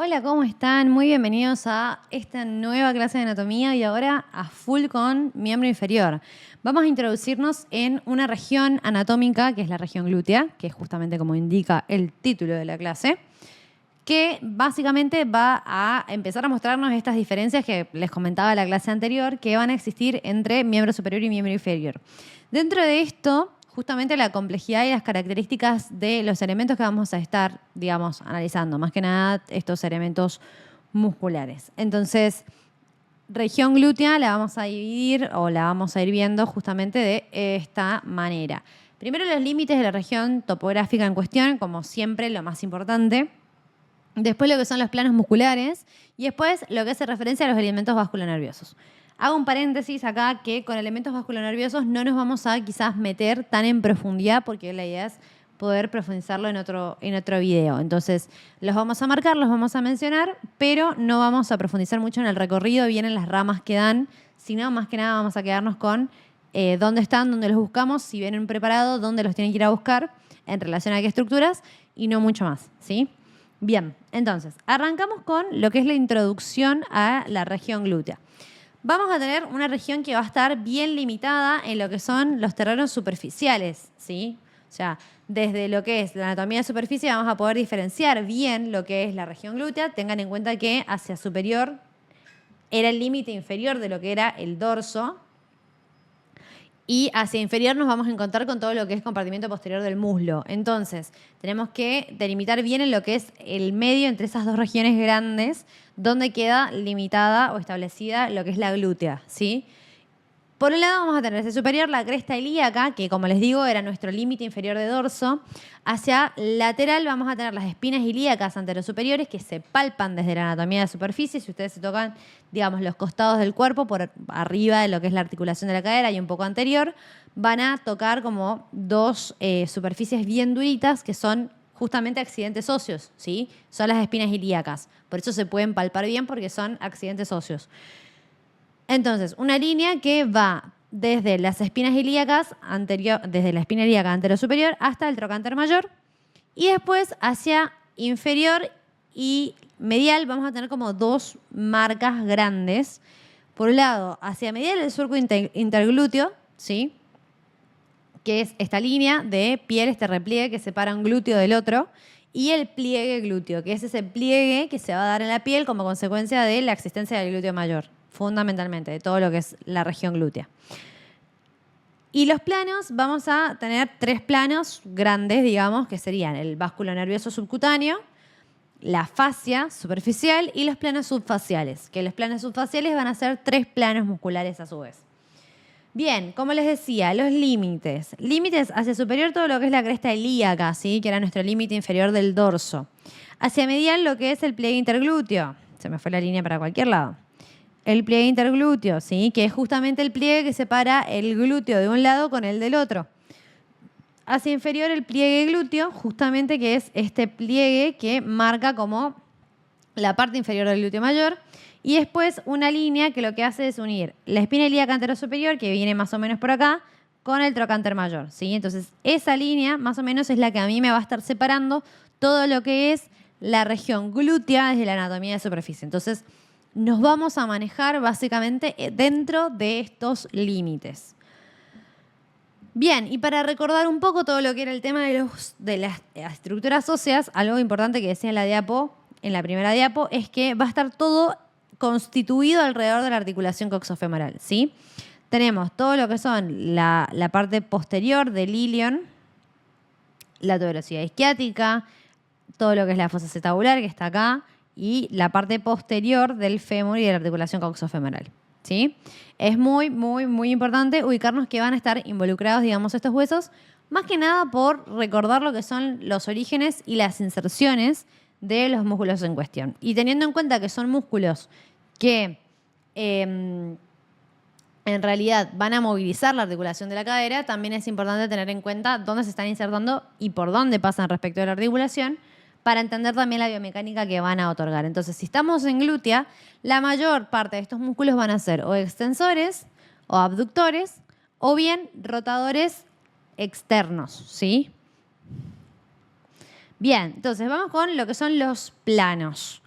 Hola, ¿cómo están? Muy bienvenidos a esta nueva clase de anatomía y ahora a full con miembro inferior. Vamos a introducirnos en una región anatómica que es la región glútea, que es justamente como indica el título de la clase, que básicamente va a empezar a mostrarnos estas diferencias que les comentaba en la clase anterior, que van a existir entre miembro superior y miembro inferior. Dentro de esto, justamente la complejidad y las características de los elementos que vamos a estar, digamos, analizando, más que nada estos elementos musculares. Entonces, región glútea la vamos a dividir o la vamos a ir viendo justamente de esta manera. Primero los límites de la región topográfica en cuestión, como siempre lo más importante. Después lo que son los planos musculares y después lo que hace referencia a los elementos vasculonerviosos. Hago un paréntesis acá que con elementos vasculonerviosos no nos vamos a quizás meter tan en profundidad porque la idea es poder profundizarlo en otro video. Entonces los vamos a marcar, los vamos a mencionar, pero no vamos a profundizar mucho en el recorrido, bien en las ramas que dan, sino más que nada vamos a quedarnos con dónde están, dónde los buscamos, si vienen preparados, dónde los tienen que ir a buscar en relación a qué estructuras y no mucho más, ¿sí? Bien, entonces, arrancamos con lo que es la introducción a la región glútea. Vamos a tener una región que va a estar bien limitada en lo que son los terrenos superficiales, ¿sí? O sea, desde lo que es la anatomía de superficie vamos a poder diferenciar bien lo que es la región glútea. Tengan en cuenta que hacia superior era el límite inferior de lo que era el dorso. Y hacia inferior nos vamos a encontrar con todo lo que es compartimiento posterior del muslo. Entonces, tenemos que delimitar bien en lo que es el medio entre esas dos regiones grandes, donde queda limitada o establecida lo que es la glútea, ¿sí? Por un lado vamos a tener hacia superior la cresta ilíaca, que como les digo era nuestro límite inferior de dorso. Hacia lateral vamos a tener las espinas ilíacas anterosuperiores que se palpan desde la anatomía de superficie. Si ustedes se tocan, digamos, los costados del cuerpo por arriba de lo que es la articulación de la cadera y un poco anterior, van a tocar como dos superficies bien duritas que son justamente accidentes óseos, ¿sí? Son las espinas ilíacas. Por eso se pueden palpar bien porque son accidentes óseos. Entonces, una línea que va desde las espinas ilíacas desde la espina ilíaca anterosuperior hasta el trocánter mayor y después hacia inferior y medial vamos a tener como dos marcas grandes. Por un lado, hacia medial el surco interglúteo, ¿sí? Que es esta línea de piel, este repliegue que separa un glúteo del otro, y el pliegue glúteo, que es ese pliegue que se va a dar en la piel como consecuencia de la existencia del glúteo mayor, fundamentalmente, de todo lo que es la región glútea. Y los planos, vamos a tener tres planos grandes, digamos, que serían el básculo nervioso subcutáneo, la fascia superficial y los planos subfaciales, que los planos subfaciales van a ser tres planos musculares a su vez. Bien, como les decía, los límites. Límites hacia superior todo lo que es la cresta ilíaca, ¿sí? Que era nuestro límite inferior del dorso. Hacia medial lo que es el pliegue interglúteo. Se me fue la línea para cualquier lado. El pliegue interglúteo, ¿sí? Que es justamente el pliegue que separa el glúteo de un lado con el del otro. Hacia inferior el pliegue glúteo, justamente que es este pliegue que marca como la parte inferior del glúteo mayor. Y después una línea que lo que hace es unir la espina ilíaca anterosuperior, que viene más o menos por acá, con el trocánter mayor, ¿sí? Entonces, esa línea más o menos es la que a mí me va a estar separando todo lo que es la región glútea desde la anatomía de superficie. Entonces, nos vamos a manejar básicamente dentro de estos límites. Bien, y para recordar un poco todo lo que era el tema de las estructuras óseas, algo importante que decía en la primera diapo, es que va a estar todo constituido alrededor de la articulación coxofemoral, ¿sí? Tenemos todo lo que son la parte posterior del ilion, la tuberosidad isquiática, todo lo que es la fosa acetabular que está acá y la parte posterior del fémur y de la articulación coxofemoral, ¿sí? Es muy, muy, muy importante ubicarnos que van a estar involucrados, digamos, estos huesos, más que nada por recordar lo que son los orígenes y las inserciones de los músculos en cuestión. Y teniendo en cuenta que son músculos que en realidad van a movilizar la articulación de la cadera, también es importante tener en cuenta dónde se están insertando y por dónde pasan respecto a la articulación para entender también la biomecánica que van a otorgar. Entonces, si estamos en glútea, la mayor parte de estos músculos van a ser o extensores o abductores o bien rotadores externos, ¿sí? Bien, entonces vamos con lo que son los planos.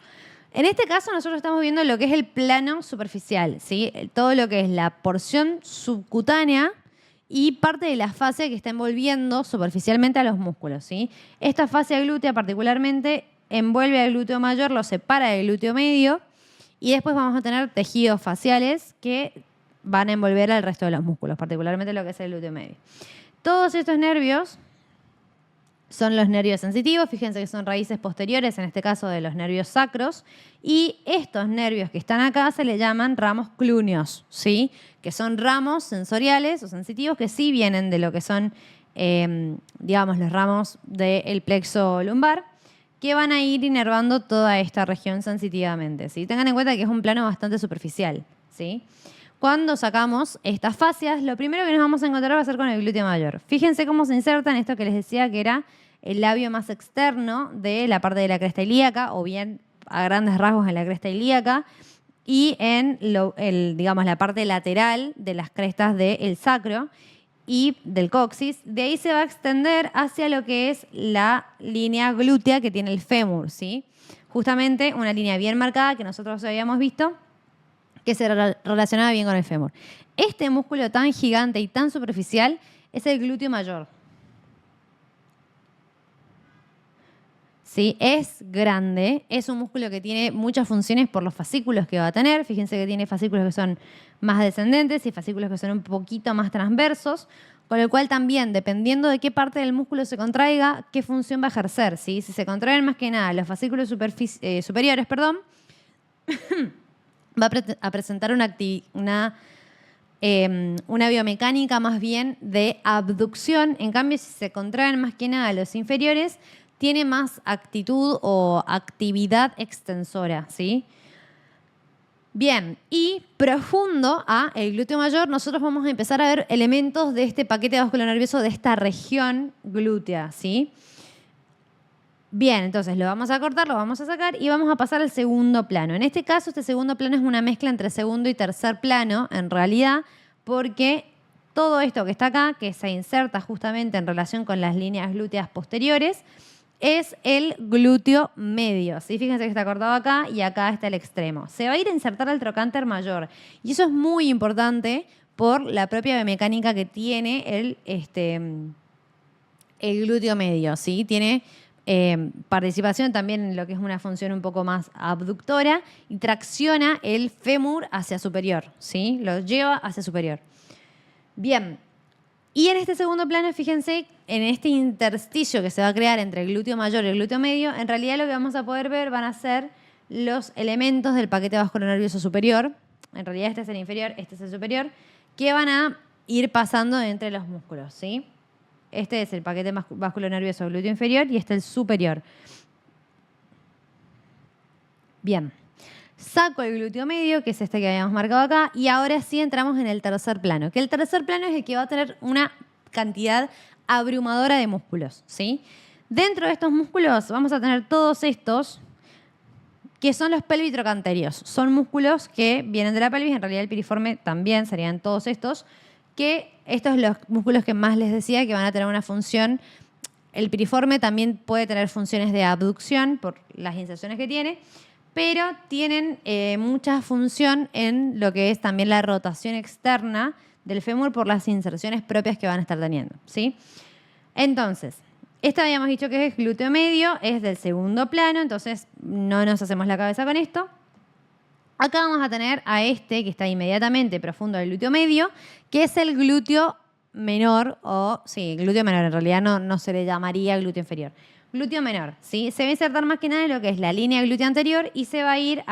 En este caso nosotros estamos viendo lo que es el plano superficial, ¿sí? Todo lo que es la porción subcutánea y parte de la fascia que está envolviendo superficialmente a los músculos, ¿sí? Esta fascia glútea particularmente envuelve al glúteo mayor, lo separa del glúteo medio y después vamos a tener tejidos faciales que van a envolver al resto de los músculos, particularmente lo que es el glúteo medio. Todos estos nervios son los nervios sensitivos, fíjense que son raíces posteriores, en este caso de los nervios sacros, y estos nervios que están acá se le llaman ramos clúneos, ¿sí? Que son ramos sensoriales o sensitivos que sí vienen de lo que son, digamos, los ramos del plexo lumbar, que van a ir inervando toda esta región sensitivamente, ¿sí? Tengan en cuenta que es un plano bastante superficial, ¿sí? Cuando sacamos estas fascias, lo primero que nos vamos a encontrar va a ser con el glúteo mayor. Fíjense cómo se inserta en esto que les decía que era el labio más externo de la parte de la cresta ilíaca, o bien a grandes rasgos en la cresta ilíaca, y en digamos, la parte lateral de las crestas del sacro y del coxis. De ahí se va a extender hacia lo que es la línea glútea que tiene el fémur, ¿sí? Justamente una línea bien marcada que nosotros habíamos visto que se relacionaba bien con el fémur. Este músculo tan gigante y tan superficial es el glúteo mayor. ¿Sí? Es grande, es un músculo que tiene muchas funciones por los fascículos que va a tener. Fíjense que tiene fascículos que son más descendentes y fascículos que son un poquito más transversos, con lo cual también, dependiendo de qué parte del músculo se contraiga, qué función va a ejercer, ¿sí? Si se contraen más que nada los fascículos superiores, va a presentar una biomecánica más bien de abducción. En cambio, si se contraen más que nada los inferiores, tiene más actitud o actividad extensora, ¿sí? Bien, y profundo a el glúteo mayor, nosotros vamos a empezar a ver elementos de este paquete vascular nervioso de esta región glútea, ¿sí? Bien, entonces lo vamos a cortar, lo vamos a sacar y vamos a pasar al segundo plano. En este caso, este segundo plano es una mezcla entre segundo y tercer plano, en realidad, porque todo esto que está acá, que se inserta justamente en relación con las líneas glúteas posteriores, es el glúteo medio, ¿sí? Fíjense que está cortado acá y acá está el extremo. Se va a ir a insertar al trocánter mayor. Y eso es muy importante por la propia biomecánica que tiene el glúteo medio, ¿sí? Tiene participación también en lo que es una función un poco más abductora y tracciona el fémur hacia superior, ¿sí? Lo lleva hacia superior. Bien. Y en este segundo plano, fíjense, en este intersticio que se va a crear entre el glúteo mayor y el glúteo medio, en realidad lo que vamos a poder ver van a ser los elementos del paquete vascular nervioso superior. En realidad este es el inferior, este es el superior, que van a ir pasando entre los músculos, ¿sí? Este es el paquete vascular nervioso glúteo inferior y este es el superior. Bien. Saco el glúteo medio, que es este que habíamos marcado acá, y ahora sí entramos en el tercer plano, que el tercer plano es el que va a tener una cantidad abrumadora de músculos, ¿sí? Dentro de estos músculos vamos a tener todos estos, que son los pelvitrocanterios. Son músculos que vienen de la pelvis, en realidad el piriforme también serían todos estos, que estos son los músculos que más les decía que van a tener una función. El piriforme también puede tener funciones de abducción por las inserciones que tiene, pero tienen mucha función en lo que es también la rotación externa del fémur por las inserciones propias que van a estar teniendo, ¿sí? Entonces, esto habíamos dicho que es glúteo medio, es del segundo plano, entonces no nos hacemos la cabeza con esto. Acá vamos a tener a este que está inmediatamente profundo del glúteo medio, que es el glúteo menor, glúteo menor, en realidad no se le llamaría glúteo inferior. Glúteo menor, ¿sí? Se va a insertar más que nada en lo que es la línea glútea anterior y se va a ir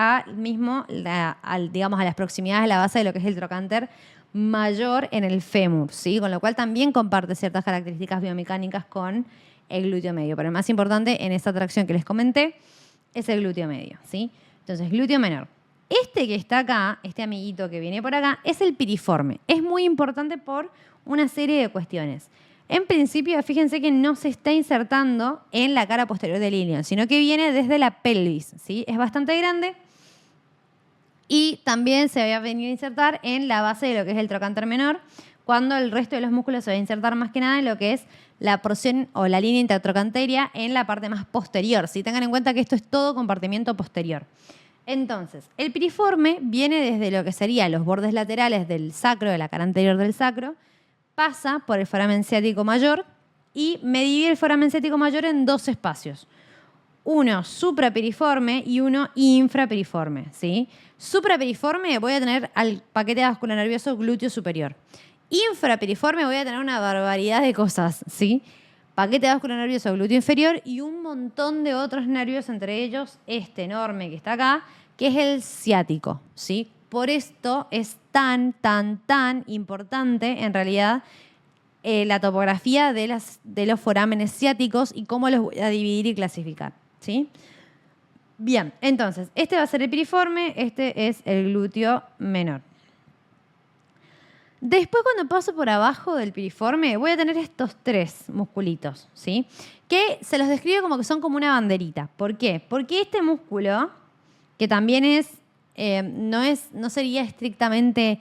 digamos, a las proximidades de la base de lo que es el trocánter mayor en el fémur, ¿sí? Con lo cual también comparte ciertas características biomecánicas con el glúteo medio. Pero el más importante en esta tracción que les comenté es el glúteo medio, ¿sí? Entonces, glúteo menor. Este que está acá, este amiguito que viene por acá, es el piriforme. Es muy importante por una serie de cuestiones. En principio, fíjense que no se está insertando en la cara posterior del ilion, sino que viene desde la pelvis, ¿sí? Es bastante grande y también se va a venir a insertar en la base de lo que es el trocánter menor, cuando el resto de los músculos se va a insertar más que nada en lo que es la porción o la línea intertrocanteria en la parte más posterior, ¿sí? Tengan en cuenta que esto es todo compartimiento posterior. Entonces, el piriforme viene desde lo que serían los bordes laterales del sacro, de la cara anterior del sacro, pasa por el foramen ciático mayor y me divide el foramen ciático mayor en dos espacios. Uno suprapiriforme y uno infrapiriforme, ¿sí? Suprapiriforme voy a tener al paquete vascular nervioso glúteo superior. Infrapiriforme voy a tener una barbaridad de cosas, ¿sí? Paquete vascular nervioso glúteo inferior y un montón de otros nervios, entre ellos este enorme que está acá, que es el ciático, ¿sí? Por esto es tan importante, en realidad, la topografía de los forámenes ciáticos y cómo los voy a dividir y clasificar, ¿sí? Bien, entonces, este va a ser el piriforme, este es el glúteo menor. Después, cuando paso por abajo del piriforme, voy a tener estos tres musculitos, ¿sí? Que se los describe como que son como una banderita. ¿Por qué? Porque este músculo, que también no sería estrictamente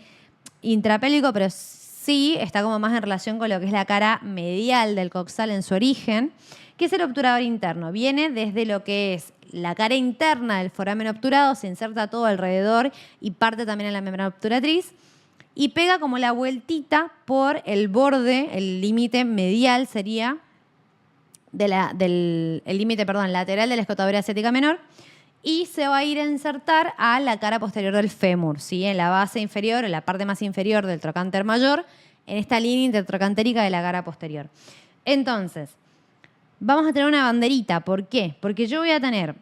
intrapélvico, pero sí está como más en relación con lo que es la cara medial del coxal en su origen, que es el obturador interno. Viene desde lo que es la cara interna del foramen obturado, se inserta todo alrededor y parte también en la membrana obturatriz y pega como la vueltita por el borde, el límite medial sería el límite lateral de la escotadura asiática menor, y se va a ir a insertar a la cara posterior del fémur, ¿sí? En la base inferior, en la parte más inferior del trocánter mayor, en esta línea intertrocantérica de la cara posterior. Entonces, vamos a tener una banderita. ¿Por qué? Porque yo voy a tener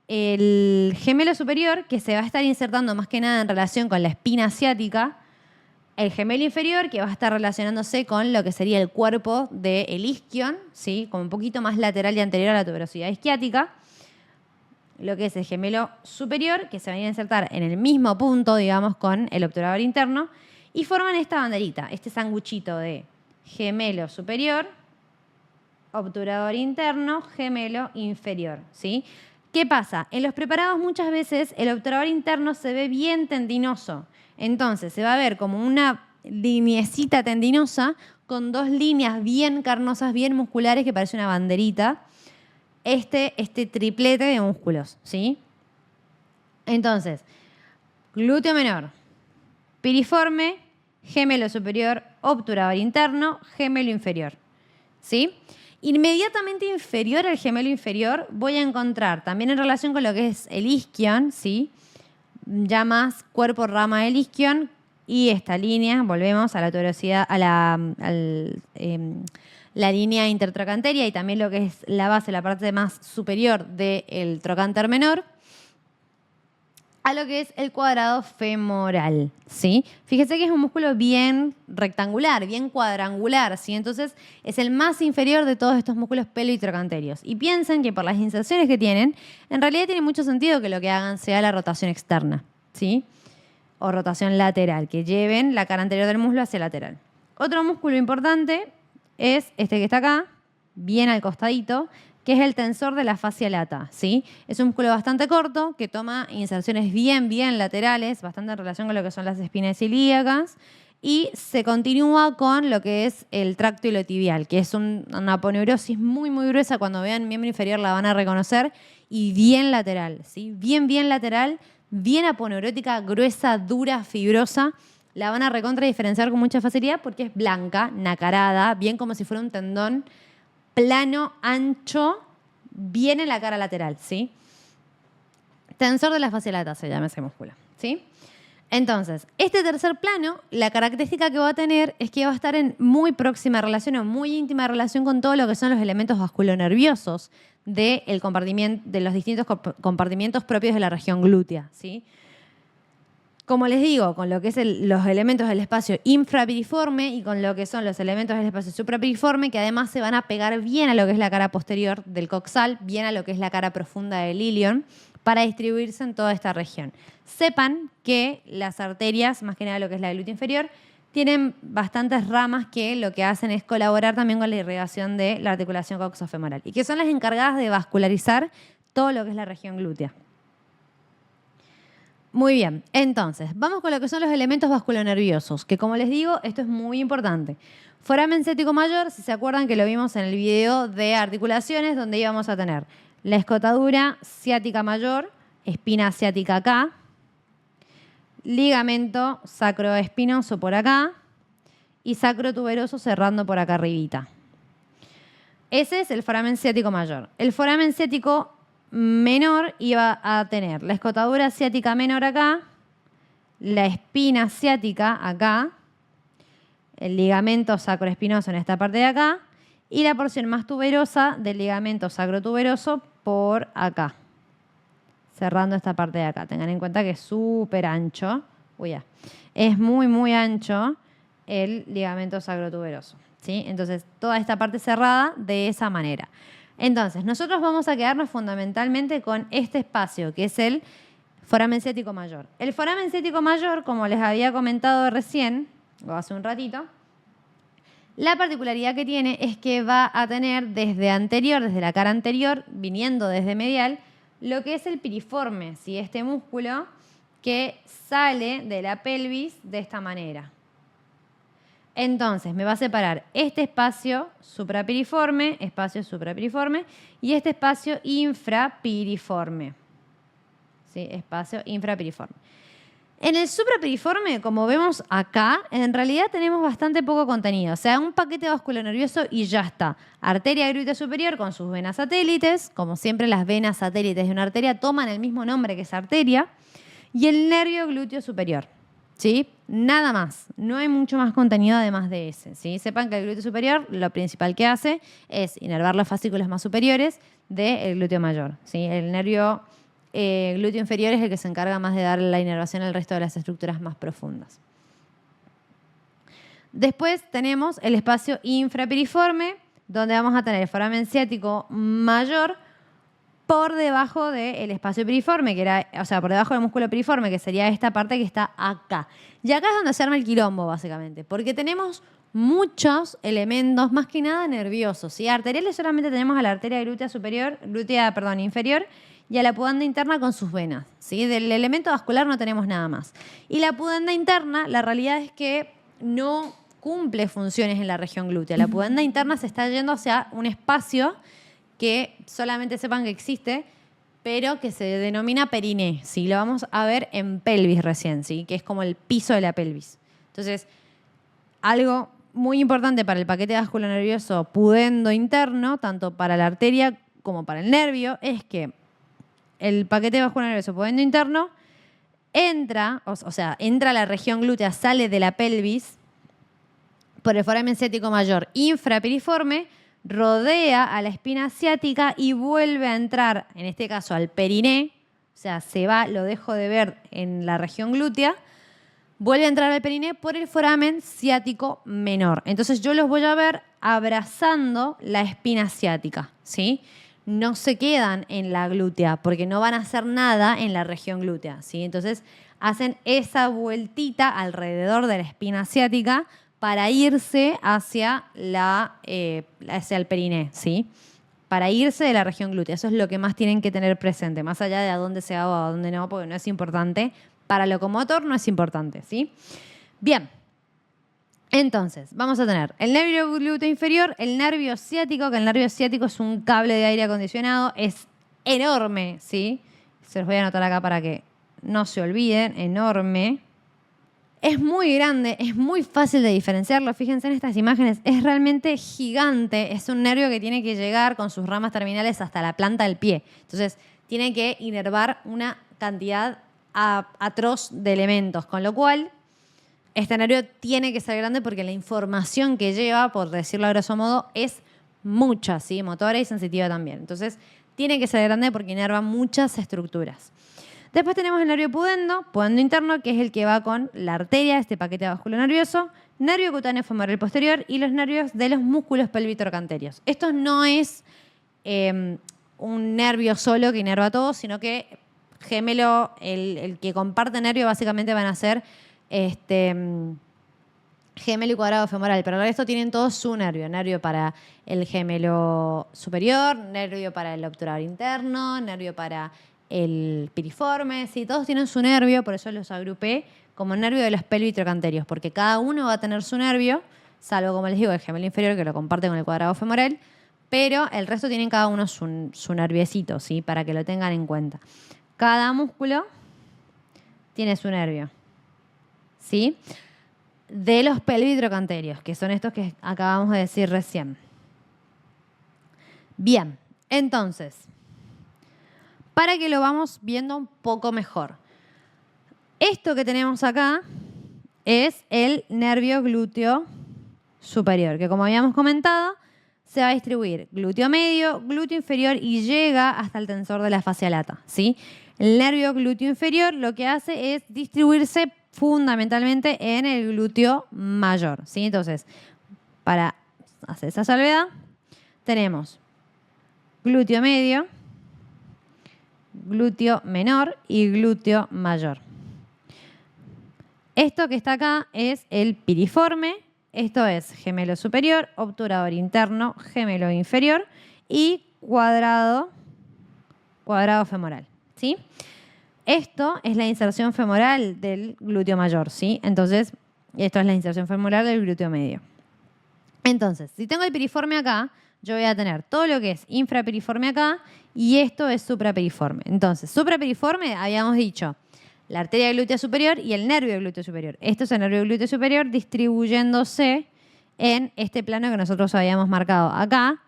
el gemelo superior, que se va a estar insertando más que nada en relación con la espina asiática, el gemelo inferior, que va a estar relacionándose con lo que sería el cuerpo del isquion, ¿sí? Como un poquito más lateral y anterior a la tuberosidad isquiática. Lo que es el gemelo superior, que se va a ir a insertar en el mismo punto, digamos, con el obturador interno, y forman esta banderita, este sanguchito de gemelo superior, obturador interno, gemelo inferior, ¿sí? ¿Qué pasa? En los preparados muchas veces el obturador interno se ve bien tendinoso. Entonces se va a ver como una liniecita tendinosa con dos líneas bien carnosas, bien musculares, que parece una banderita. Este triplete de músculos, ¿sí? Entonces, glúteo menor, piriforme, gemelo superior, obturador interno, gemelo inferior, ¿sí? Inmediatamente inferior al gemelo inferior voy a encontrar, también en relación con lo que es el isquion, ¿sí? Ya más cuerpo rama del isquion, y esta línea, volvemos a la tuberosidad, la línea intertrocanteria y también lo que es la base, la parte más superior del trocánter menor, a lo que es el cuadrado femoral, ¿sí? Fíjese que es un músculo bien rectangular, bien cuadrangular, ¿sí? Entonces es el más inferior de todos estos músculos pelotrocanterios. Y piensen que por las inserciones que tienen, en realidad tiene mucho sentido que lo que hagan sea la rotación externa, ¿sí? O rotación lateral, que lleven la cara anterior del muslo hacia lateral. Otro músculo importante es este que está acá, bien al costadito, que es el tensor de la fascia lata, ¿sí? Es un músculo bastante corto que toma inserciones bien laterales, bastante en relación con lo que son las espinas ilíacas, y se continúa con lo que es el tracto iliotibial, que es una aponeurosis muy gruesa. Cuando vean miembro inferior la van a reconocer, y bien lateral, ¿sí? Bien lateral, bien aponeurótica, gruesa, dura, fibrosa. La van a recontra diferenciar con mucha facilidad porque es blanca, nacarada, bien como si fuera un tendón plano, ancho, bien en la cara lateral, ¿sí? Tensor de la fascia lata se llama ese músculo, ¿sí? Entonces, este tercer plano, la característica que va a tener es que va a estar en muy próxima relación o muy íntima relación con todo lo que son los elementos vasculonerviosos de los distintos compartimientos propios de la región glútea, ¿sí? Como les digo, con lo que es los elementos del espacio infrapiriforme y con lo que son los elementos del espacio suprapiriforme, que además se van a pegar bien a lo que es la cara posterior del coxal, bien a lo que es la cara profunda del ilion, para distribuirse en toda esta región. Sepan que las arterias, más que nada lo que es la glútea inferior, tienen bastantes ramas que lo que hacen es colaborar también con la irrigación de la articulación coxofemoral y que son las encargadas de vascularizar todo lo que es la región glútea. Muy bien, entonces, vamos con lo que son los elementos vasculonerviosos, que como les digo, esto es muy importante. Foramen ciático mayor, si se acuerdan que lo vimos en el video de articulaciones, donde íbamos a tener la escotadura ciática mayor, espina ciática acá, ligamento sacroespinoso por acá y sacrotuberoso cerrando por acá arribita. Ese es el foramen ciático mayor. El foramen ciático menor iba a tener la escotadura ciática menor acá, la espina ciática acá, el ligamento sacroespinoso en esta parte de acá y la porción más tuberosa del ligamento sacrotuberoso por acá, cerrando esta parte de acá. Tengan en cuenta que es súper ancho. Uy, ya. Es muy, muy ancho el ligamento sacrotuberoso, ¿sí? Entonces, toda esta parte cerrada de esa manera. Entonces, nosotros vamos a quedarnos fundamentalmente con este espacio, que es el foramen ciático mayor. El foramen ciático mayor, como les había comentado recién, o hace un ratito, la particularidad que tiene es que va a tener desde la cara anterior, viniendo desde medial, lo que es el piriforme, ¿sí? Este músculo que sale de la pelvis de esta manera. Entonces, me va a separar este espacio suprapiriforme, y este espacio infrapiriforme. ¿Sí? Espacio infrapiriforme. En el suprapiriforme, como vemos acá, en realidad tenemos bastante poco contenido. O sea, un paquete vasculonervioso y ya está. Arteria glútea superior con sus venas satélites. Como siempre, las venas satélites de una arteria toman el mismo nombre que esa arteria. Y el nervio glúteo superior. ¿Sí? Nada más. No hay mucho más contenido además de ese. ¿Sí? Sepan que el glúteo superior lo principal que hace es inervar los fascículos más superiores del glúteo mayor. ¿Sí? El nervio glúteo inferior es el que se encarga más de dar la inervación al resto de las estructuras más profundas. Después tenemos el espacio infrapiriforme, donde vamos a tener el foramen ciático mayor por debajo del espacio piriforme, que era, o sea, por debajo del músculo piriforme, que sería esta parte que está acá. Y acá es donde se arma el quilombo, básicamente, porque tenemos muchos elementos, más que nada nerviosos, ¿sí? Arteriales solamente tenemos a la arteria inferior y a la pudenda interna con sus venas, ¿sí? Del elemento vascular no tenemos nada más. Y la pudenda interna, la realidad es que no cumple funciones en la región glútea. La pudenda interna se está yendo hacia un espacio que solamente sepan que existe, pero que se denomina periné, ¿sí? Lo vamos a ver en pelvis recién, ¿sí? Que es como el piso de la pelvis. Entonces, algo muy importante para el paquete vasculonervioso pudendo interno, tanto para la arteria como para el nervio, es que el paquete vasculonervioso pudendo interno entra, entra a la región glútea, sale de la pelvis por el foramen ciático mayor infrapiriforme, rodea a la espina ciática y vuelve a entrar, en este caso al periné, o sea, se va, lo dejo de ver en la región glútea, vuelve a entrar al periné por el foramen ciático menor. Entonces yo los voy a ver abrazando la espina ciática, ¿sí? No se quedan en la glútea porque no van a hacer nada en la región glútea, ¿sí? Entonces hacen esa vueltita alrededor de la espina ciática para irse hacia el periné, ¿sí? Para irse de la región glútea. Eso es lo que más tienen que tener presente, más allá de a dónde se va o a dónde no, porque no es importante. Para locomotor no es importante, ¿sí? Bien. Entonces, vamos a tener el nervio glúteo inferior, el nervio ciático, que el nervio ciático es un cable de aire acondicionado, es enorme, ¿sí? Se los voy a anotar acá para que no se olviden, enorme. Es muy grande, es muy fácil de diferenciarlo. Fíjense en estas imágenes, es realmente gigante. Es un nervio que tiene que llegar con sus ramas terminales hasta la planta del pie. Entonces, tiene que inervar una cantidad atroz de elementos, con lo cual este nervio tiene que ser grande porque la información que lleva, por decirlo a grosso modo, es mucha, ¿sí? Motora y sensitiva también. Entonces, tiene que ser grande porque inerva muchas estructuras. Después tenemos el nervio pudendo interno, que es el que va con la arteria, este paquete vasculonervioso, nervio cutáneo femoral posterior y los nervios de los músculos pelvitrocanterios. Esto no es un nervio solo que inerva todo, sino que gemelo, el que comparte nervio básicamente van a ser gemelo y cuadrado femoral, pero el resto tienen todos su nervio. Nervio para el gemelo superior, nervio para el obturador interno, nervio para el piriforme, sí, todos tienen su nervio, por eso los agrupé como nervio de los pelvitrocanterios, porque cada uno va a tener su nervio, salvo, como les digo, el gemelo inferior que lo comparte con el cuadrado femoral, pero el resto tienen cada uno su nerviecito, ¿sí? Para que lo tengan en cuenta. Cada músculo tiene su nervio, ¿sí? De los pelvitrocanterios, que son estos que acabamos de decir recién. Bien, entonces, para que lo vamos viendo un poco mejor. Esto que tenemos acá es el nervio glúteo superior, que como habíamos comentado, se va a distribuir glúteo medio, glúteo inferior y llega hasta el tensor de la fascia lata, ¿sí? El nervio glúteo inferior lo que hace es distribuirse fundamentalmente en el glúteo mayor, ¿sí? Entonces, para hacer esa salvedad, tenemos glúteo medio, glúteo menor y glúteo mayor. Esto que está acá es el piriforme. Esto es gemelo superior, obturador interno, gemelo inferior y cuadrado femoral, ¿sí? Esto es la inserción femoral del glúteo mayor, ¿sí? Entonces, esto es la inserción femoral del glúteo medio. Entonces, si tengo el piriforme acá, yo voy a tener todo lo que es infrapiriforme acá y esto es suprapiriforme. Entonces, suprapiriforme, habíamos dicho, la arteria glútea superior y el nervio glúteo superior. Esto es el nervio glúteo superior distribuyéndose en este plano que nosotros habíamos marcado acá,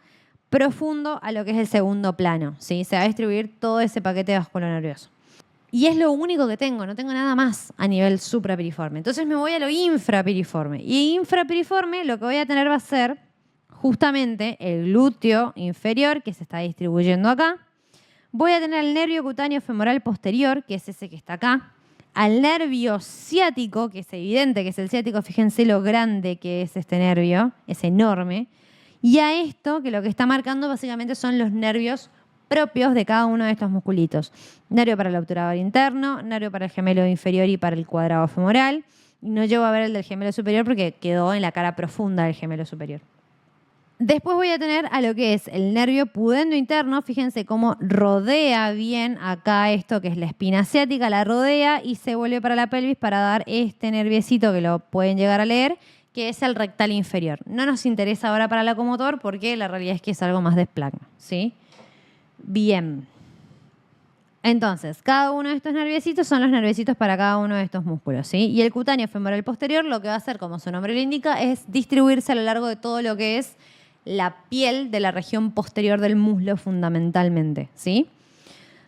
profundo a lo que es el segundo plano, ¿sí? Se va a distribuir todo ese paquete vascular nervioso. Y es lo único que tengo, no tengo nada más a nivel suprapiriforme. Entonces me voy a lo infrapiriforme. Y infrapiriforme lo que voy a tener va a ser justamente el glúteo inferior que se está distribuyendo acá. Voy a tener el nervio cutáneo femoral posterior, que es ese que está acá. Al nervio ciático, que es evidente que es el ciático, fíjense lo grande que es este nervio, es enorme. Y a esto, que lo que está marcando básicamente son los nervios propios de cada uno de estos musculitos. Nervio para el obturador interno, nervio para el gemelo inferior y para el cuadrado femoral. Y no llego a ver el del gemelo superior porque quedó en la cara profunda del gemelo superior. Después voy a tener a lo que es el nervio pudendo interno. Fíjense cómo rodea bien acá esto que es la espina ciática, la rodea y se vuelve para la pelvis para dar este nerviecito que lo pueden llegar a leer, que es el rectal inferior. No nos interesa ahora para el locomotor porque la realidad es que es algo más de esplanco, ¿sí? Bien. Entonces, cada uno de estos nerviecitos son los nerviecitos para cada uno de estos músculos, ¿sí? Y el cutáneo femoral posterior lo que va a hacer, como su nombre lo indica, es distribuirse a lo largo de todo lo que es la piel de la región posterior del muslo fundamentalmente, ¿sí?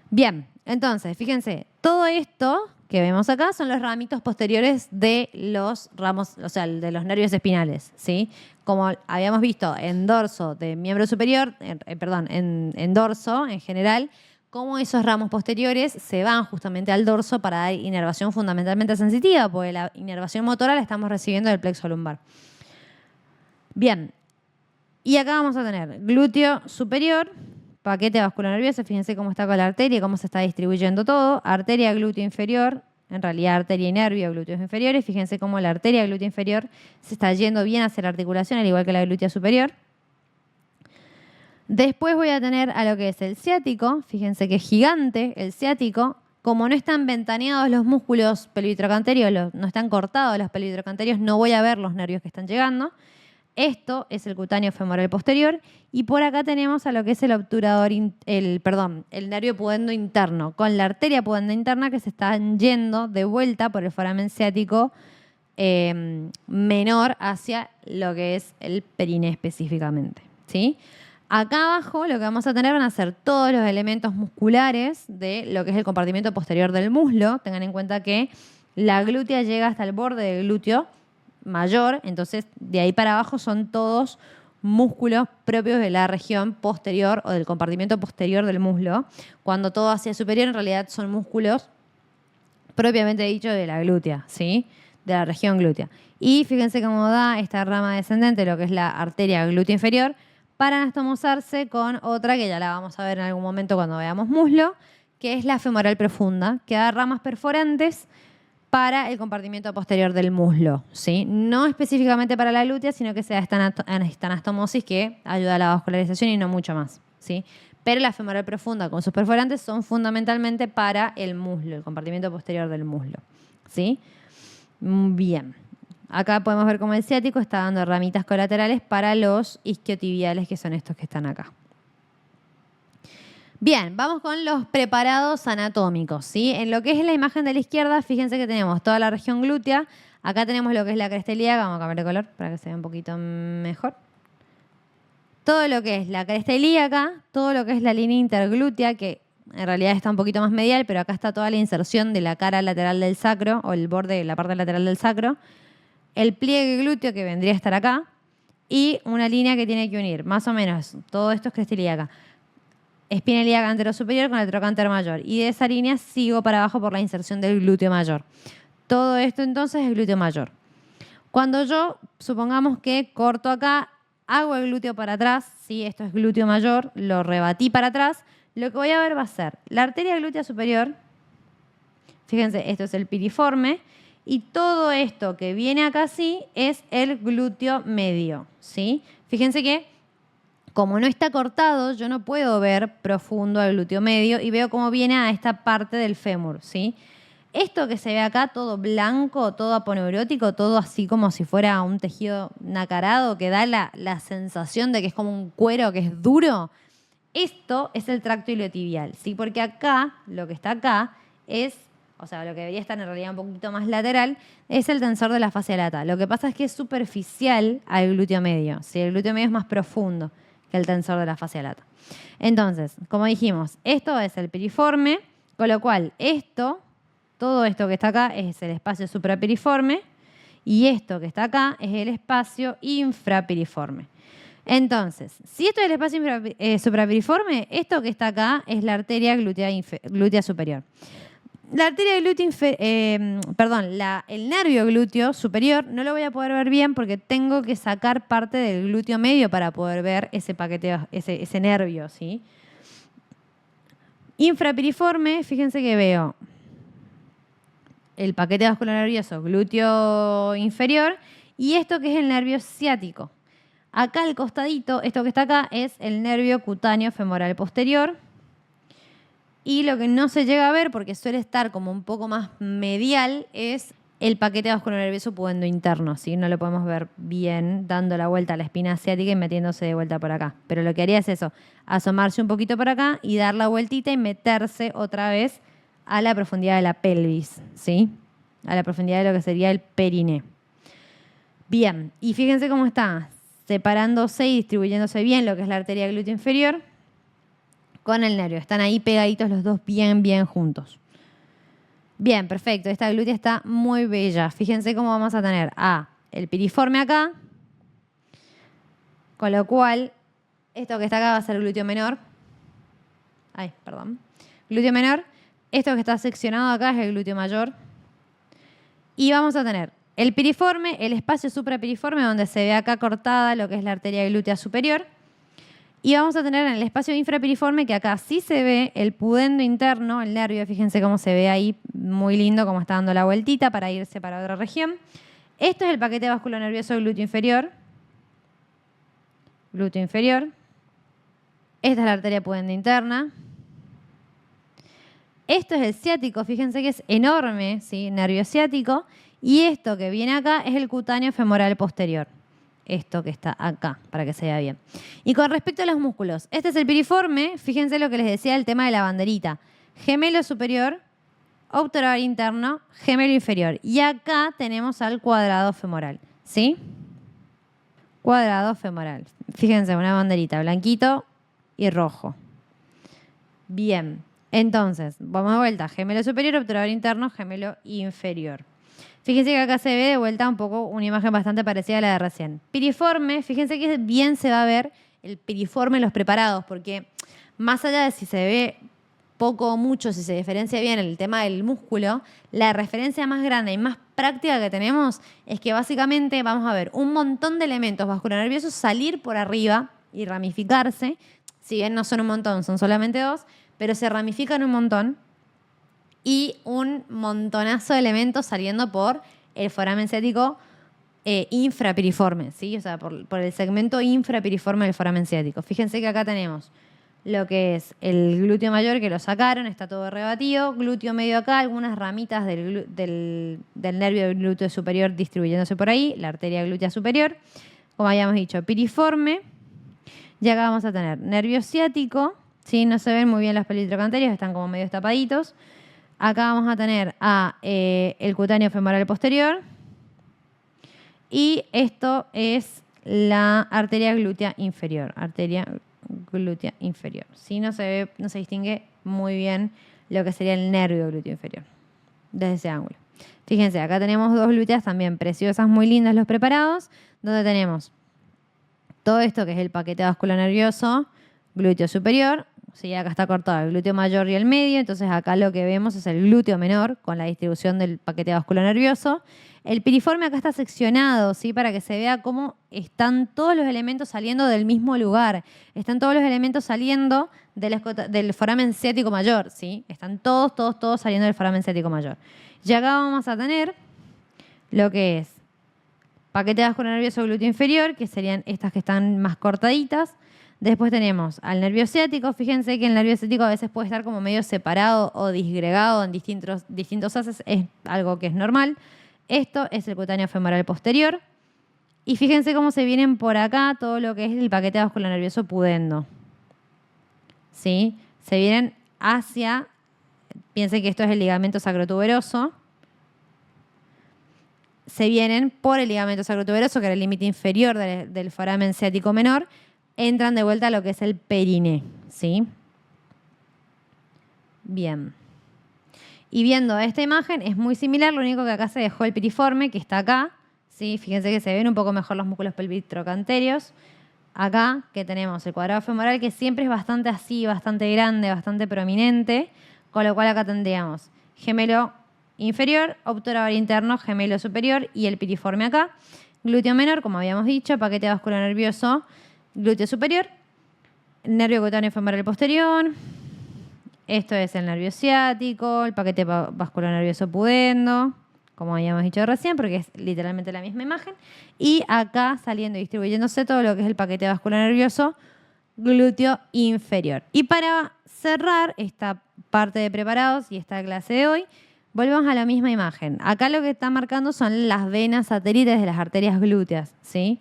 Bien, entonces, fíjense, todo esto que vemos acá son los ramitos posteriores de los ramos, o sea, de los nervios espinales, ¿sí? Como habíamos visto en dorso de miembro superior, en dorso en general, cómo esos ramos posteriores se van justamente al dorso para dar inervación fundamentalmente sensitiva, porque la inervación motora la estamos recibiendo del plexo lumbar. Bien, y acá vamos a tener glúteo superior, paquete vascular nervioso, fíjense cómo está con la arteria, cómo se está distribuyendo todo. Arteria glúteo inferior, en realidad arteria y nervio glúteos inferiores. Fíjense cómo la arteria glútea inferior se está yendo bien hacia la articulación, al igual que la glútea superior. Después voy a tener a lo que es el ciático. Fíjense que es gigante el ciático. Como no están ventaneados los músculos pelvitrocanterios, no están cortados los pelvitrocanterios, no voy a ver los nervios que están llegando. Esto es el cutáneo femoral posterior y por acá tenemos a lo que es el obturador, el nervio pudendo interno, con la arteria pudenda interna que se está yendo de vuelta por el foramen ciático menor hacia lo que es el periné específicamente, ¿sí? Acá abajo lo que vamos a tener van a ser todos los elementos musculares de lo que es el compartimento posterior del muslo. Tengan en cuenta que la glútea llega hasta el borde del glúteo mayor, entonces de ahí para abajo son todos músculos propios de la región posterior o del compartimento posterior del muslo. Cuando todo hacia superior en realidad son músculos propiamente dicho de la glútea, ¿sí? De la región glútea. Y fíjense cómo da esta rama descendente, lo que es la arteria glútea inferior, para anastomosarse con otra que ya la vamos a ver en algún momento cuando veamos muslo, que es la femoral profunda, que da ramas perforantes para el compartimento posterior del muslo, ¿sí? No específicamente para la glútea, sino que se da esta anastomosis que ayuda a la vascularización y no mucho más, ¿sí? Pero la femoral profunda con sus perforantes son fundamentalmente para el muslo, el compartimento posterior del muslo, ¿sí? Bien. Acá podemos ver cómo el ciático está dando ramitas colaterales para los isquiotibiales, que son estos que están acá. Bien, vamos con los preparados anatómicos, ¿sí? En lo que es la imagen de la izquierda, fíjense que tenemos toda la región glútea. Acá tenemos lo que es la cresta ilíaca. Vamos a cambiar de color para que se vea un poquito mejor. Todo lo que es la cresta ilíaca, todo lo que es la línea interglútea, que en realidad está un poquito más medial, pero acá está toda la inserción de la cara lateral del sacro, o el borde de la parte lateral del sacro. El pliegue glúteo, que vendría a estar acá. Y una línea que tiene que unir, más o menos, todo esto es cresta ilíaca. Espina ilíaca anterosuperior con el trocánter mayor. Y de esa línea sigo para abajo por la inserción del glúteo mayor. Todo esto entonces es glúteo mayor. Cuando yo, supongamos que corto acá, hago el glúteo para atrás, ¿sí? Esto es glúteo mayor, lo rebatí para atrás, lo que voy a ver va a ser la arteria glútea superior, fíjense, esto es el piriforme, y todo esto que viene acá así es el glúteo medio, ¿sí? Fíjense que como no está cortado, yo no puedo ver profundo al glúteo medio y veo cómo viene a esta parte del fémur, ¿sí? Esto que se ve acá, todo blanco, todo aponeurótico, todo así como si fuera un tejido nacarado que da la sensación de que es como un cuero que es duro, esto es el tracto iliotibial, ¿sí? Porque acá, lo que está acá es, o sea, lo que debería estar en realidad un poquito más lateral, es el tensor de la fascia lata. Lo que pasa es que es superficial al glúteo medio, ¿sí? El glúteo medio es más profundo que el tensor de la fascia lata. Entonces, como dijimos, esto es el piriforme, con lo cual todo esto que está acá es el espacio suprapiriforme y esto que está acá es el espacio infrapiriforme. Entonces, si esto es el espacio suprapiriforme, esto que está acá es la arteria glútea superior. La arteria glútea el nervio glúteo superior no lo voy a poder ver bien porque tengo que sacar parte del glúteo medio para poder ver ese paquete, ese nervio, ¿sí? Infrapiriforme, fíjense que veo el paquete vascular nervioso glúteo inferior y esto que es el nervio ciático. Acá al costadito, esto que está acá es el nervio cutáneo femoral posterior. Y lo que no se llega a ver, porque suele estar como un poco más medial, es el paquete vasculonervioso pudendo interno, ¿sí? No lo podemos ver bien dando la vuelta a la espina ciática y metiéndose de vuelta por acá. Pero lo que haría es eso, asomarse un poquito por acá y dar la vueltita y meterse otra vez a la profundidad de la pelvis, ¿sí? A la profundidad de lo que sería el periné. Bien, y fíjense cómo está separándose y distribuyéndose bien lo que es la arteria glútea inferior con el nervio. Están ahí pegaditos los dos bien juntos. Bien, perfecto. Esta glútea está muy bella. Fíjense cómo vamos a tener el piriforme acá, con lo cual esto que está acá va a ser glúteo menor. Glúteo menor. Esto que está seccionado acá es el glúteo mayor. Y vamos a tener el piriforme, el espacio suprapiriforme, donde se ve acá cortada lo que es la arteria glútea superior. Y vamos a tener en el espacio infrapiriforme, que acá sí se ve el pudendo interno, el nervio, fíjense cómo se ve ahí, muy lindo, cómo está dando la vueltita para irse para otra región. Esto es el paquete vasculonervioso glúteo inferior. Glúteo inferior. Esta es la arteria pudenda interna. Esto es el ciático, fíjense que es enorme, ¿sí? Nervio ciático. Y esto que viene acá es el cutáneo femoral posterior. Esto que está acá, para que se vea bien. Y con respecto a los músculos, este es el piriforme, fíjense lo que les decía el tema de la banderita. Gemelo superior, obturador interno, gemelo inferior. Y acá tenemos al cuadrado femoral, ¿sí? Cuadrado femoral. Fíjense, una banderita, blanquito y rojo. Bien, entonces, vamos de vuelta. Gemelo superior, obturador interno, gemelo inferior. Fíjense que acá se ve de vuelta un poco una imagen bastante parecida a la de recién. Piriforme, fíjense que bien se va a ver el piriforme en los preparados, porque más allá de si se ve poco o mucho, si se diferencia bien el tema del músculo, la referencia más grande y más práctica que tenemos es que básicamente vamos a ver un montón de elementos vasculonerviosos salir por arriba y ramificarse. Si bien no son un montón, son solamente dos, pero se ramifican un montón. Y un montonazo de elementos saliendo por el foramen ciático infrapiriforme, ¿sí? O sea, por el segmento infrapiriforme del foramen ciático. Fíjense que acá tenemos lo que es el glúteo mayor, que lo sacaron, está todo rebatido. Glúteo medio acá, algunas ramitas del nervio del glúteo superior distribuyéndose por ahí, la arteria glútea superior. Como habíamos dicho, piriforme. Y acá vamos a tener nervio ciático, ¿sí? No se ven muy bien los pelos trochanterios, están como medio tapaditos. Acá vamos a tener el cutáneo femoral posterior. Y esto es la arteria glútea inferior. Arteria glútea inferior. ¿Sí? No se distingue muy bien lo que sería el nervio glúteo inferior desde ese ángulo. Fíjense, acá tenemos dos glúteas también preciosas, muy lindas los preparados, donde tenemos todo esto que es el paquete vascular nervioso, glúteo superior. Sí, acá está cortado el glúteo mayor y el medio, entonces acá lo que vemos es el glúteo menor con la distribución del paquete vascular nervioso. El piriforme acá está seccionado, ¿sí? Para que se vea cómo están todos los elementos saliendo del mismo lugar. Están todos los elementos saliendo del foramen ciático mayor, ¿sí? Están todos saliendo del foramen ciático mayor. Y acá vamos a tener lo que es paquete vascular nervioso glúteo inferior, que serían estas que están más cortaditas. Después tenemos al nervio ciático. Fíjense que el nervio ciático a veces puede estar como medio separado o disgregado en distintos haces. Es algo que es normal. Esto es el cutáneo femoral posterior. Y fíjense cómo se vienen por acá todo lo que es el paquete vascular nervioso pudendo. ¿Sí? Se vienen hacia... Piensen que esto es el ligamento sacrotuberoso. Se vienen por el ligamento sacrotuberoso, que era el límite inferior del foramen ciático menor. Entran de vuelta a lo que es el periné, ¿sí? Bien. Y viendo esta imagen es muy similar, lo único que acá se dejó el piriforme, que está acá, ¿sí? Fíjense que se ven un poco mejor los músculos pelvitrocanterios. Acá que tenemos el cuadrado femoral, que siempre es bastante así, bastante grande, bastante prominente, con lo cual acá tendríamos gemelo inferior, obturador interno, gemelo superior y el piriforme acá. Glúteo menor, como habíamos dicho, paquete vascular nervioso, glúteo superior, nervio cutáneo femoral posterior. Esto es el nervio ciático, el paquete vascular nervioso pudendo, como habíamos dicho recién, porque es literalmente la misma imagen. Y acá saliendo y distribuyéndose todo lo que es el paquete vascular nervioso glúteo inferior. Y para cerrar esta parte de preparados y esta clase de hoy, volvemos a la misma imagen. Acá lo que está marcando son las venas satélites de las arterias glúteas, ¿sí?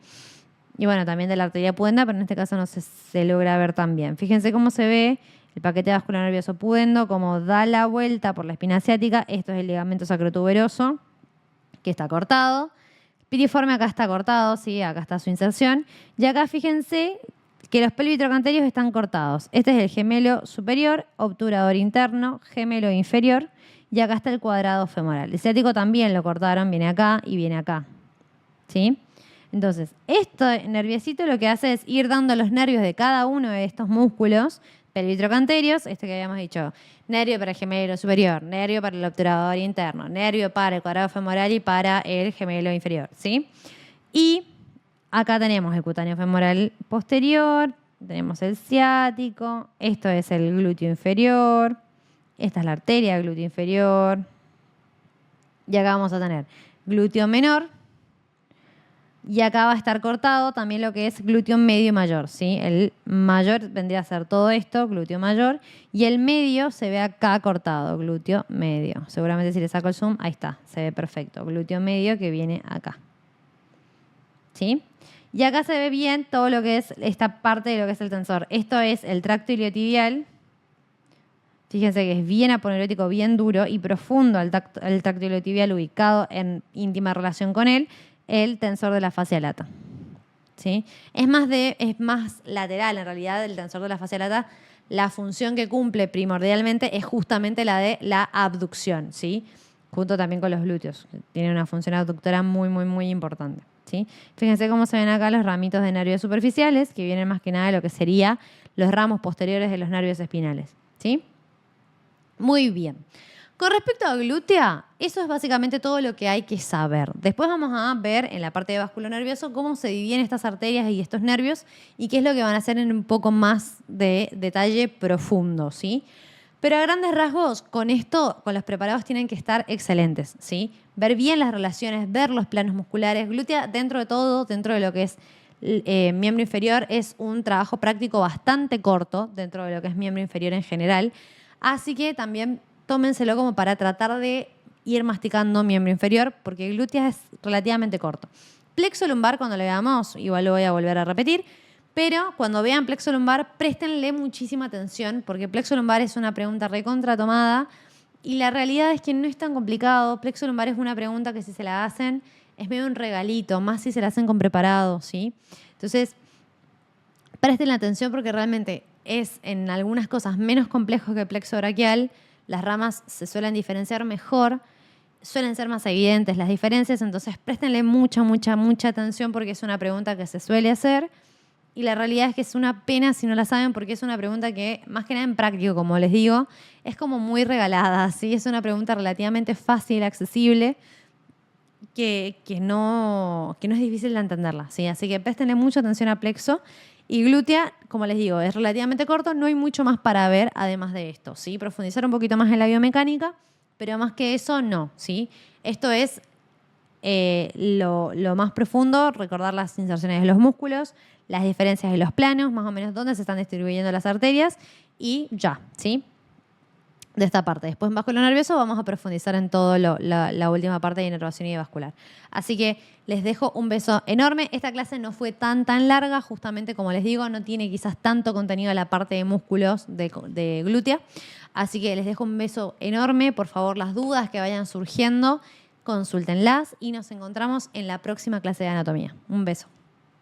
Y bueno, también de la arteria pudenda, pero en este caso no se logra ver tan bien. Fíjense cómo se ve el paquete vascular nervioso pudendo, cómo da la vuelta por la espina ciática. Esto es el ligamento sacrotuberoso, que está cortado. Piriforme acá está cortado, ¿sí? Acá está su inserción. Y acá fíjense que los pelvitrocanterios están cortados. Este es el gemelo superior, obturador interno, gemelo inferior. Y acá está el cuadrado femoral. El ciático también lo cortaron, viene acá y viene acá, ¿sí? Entonces, este nerviecito lo que hace es ir dando los nervios de cada uno de estos músculos pelvitrocanterios, este que habíamos dicho, nervio para el gemelo superior, nervio para el obturador interno, nervio para el cuadrado femoral y para el gemelo inferior, ¿sí? Y acá tenemos el cutáneo femoral posterior, tenemos el ciático, esto es el glúteo inferior, esta es la arteria glúteo inferior, y acá vamos a tener glúteo menor. Y acá va a estar cortado también lo que es glúteo medio y mayor, ¿sí? El mayor vendría a ser todo esto, glúteo mayor, y el medio se ve acá cortado, glúteo medio. Seguramente si le saco el zoom, ahí está, se ve perfecto. Glúteo medio que viene acá, ¿sí? Y acá se ve bien todo lo que es esta parte de lo que es el tensor. Esto es el tracto iliotibial. Fíjense que es bien aponeurótico, bien duro y profundo el tracto iliotibial, ubicado en íntima relación con él, el tensor de la fascia lata, ¿sí? Es más lateral en realidad el tensor de la fascia lata. La función que cumple primordialmente es justamente la de la abducción, ¿sí? Junto también con los glúteos. Tiene una función abductora muy, muy, muy importante, ¿sí? Fíjense cómo se ven acá los ramitos de nervios superficiales, que vienen más que nada de lo que sería los ramos posteriores de los nervios espinales, ¿sí? Muy bien. Con respecto a glútea, eso es básicamente todo lo que hay que saber. Después vamos a ver en la parte de vasculo nervioso cómo se dividen estas arterias y estos nervios y qué es lo que van a hacer en un poco más de detalle profundo, ¿sí? Pero a grandes rasgos, con esto, con los preparados tienen que estar excelentes, ¿sí? Ver bien las relaciones, ver los planos musculares. Glútea, dentro de todo, dentro de lo que es miembro inferior, es un trabajo práctico bastante corto dentro de lo que es miembro inferior en general. Así que también tómenselo como para tratar de ir masticando miembro inferior, porque glútea es relativamente corto. Plexo lumbar, cuando lo veamos, igual lo voy a volver a repetir, Pero cuando vean plexo lumbar, préstenle muchísima atención porque plexo lumbar es una pregunta recontra tomada y la realidad es que no es tan complicado. Plexo lumbar es una pregunta que si se la hacen es medio un regalito, más si se la hacen con preparado, ¿sí? Entonces, presten la atención porque realmente es en algunas cosas menos complejo que plexo braquial. Las ramas se suelen diferenciar mejor, suelen ser más evidentes las diferencias, entonces préstenle mucha atención porque es una pregunta que se suele hacer. Y la realidad es que es una pena si no la saben porque es una pregunta que, más que nada en práctico, como les digo, es como muy regalada, ¿sí? Es una pregunta relativamente fácil, accesible, que no es difícil de entenderla, ¿sí? Así que préstenle mucha atención a plexo. Y glútea, como les digo, es relativamente corto, no hay mucho más para ver además de esto, ¿sí? Profundizar un poquito más en la biomecánica, pero más que eso, no, ¿sí? Esto es lo más profundo, recordar las inserciones de los músculos, las diferencias de los planos, más o menos dónde se están distribuyendo las arterias y ya, ¿sí? De esta parte. Después, bajo lo nervioso, vamos a profundizar en todo la última parte de inervación y vascular. Así que les dejo un beso enorme. Esta clase no fue tan larga, justamente como les digo, no tiene quizás tanto contenido en la parte de músculos de glútea. Así que les dejo un beso enorme. Por favor, las dudas que vayan surgiendo, consúltenlas y nos encontramos en la próxima clase de anatomía. Un beso.